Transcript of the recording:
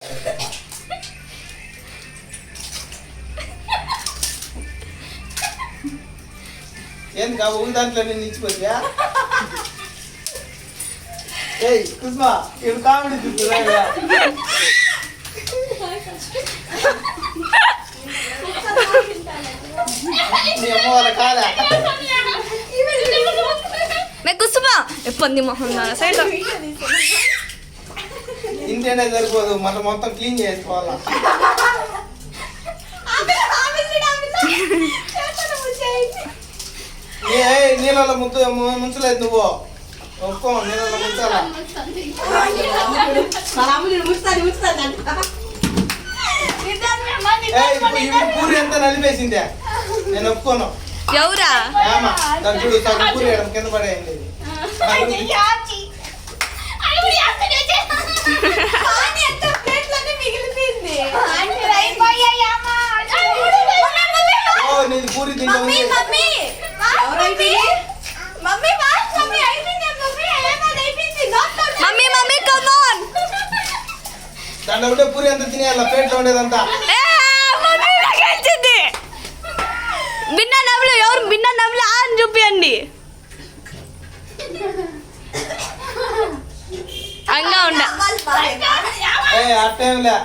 ఏం కా ఊరి దాంట్లో నేను ఇచ్చిపోయా ఏయ్ కుస్మా ఇప్పుడు కామెడీ చూస్తున్నా మీ అమ్మ వాళ్ళ కాదా కుసుమా ఎప్పంది మొహం సైడ్ ఇంటేనే సరిపోదు మనం మొత్తం క్లీన్ చేసుకోవాలా నీళ్ళలో ముంచలేదు నువ్వు ఒక్కో నీళ్ళలో ముంచాలా పూరి ఎంత నలిపేసిందే నేను ఒప్పుకోను ఎవరా చూడు సగం పూరి కింద పడేయండి నీది పూరి తింటే దాంట్లో ఉంటే పూరి ఎంత తినేయాల ప్లేట్లో ఉండేదంతా బిన్న నవ్వులు ఎవరు బిన్న నవ్వులు అని చూపియండి అంగా ఉండ అట్టేంలే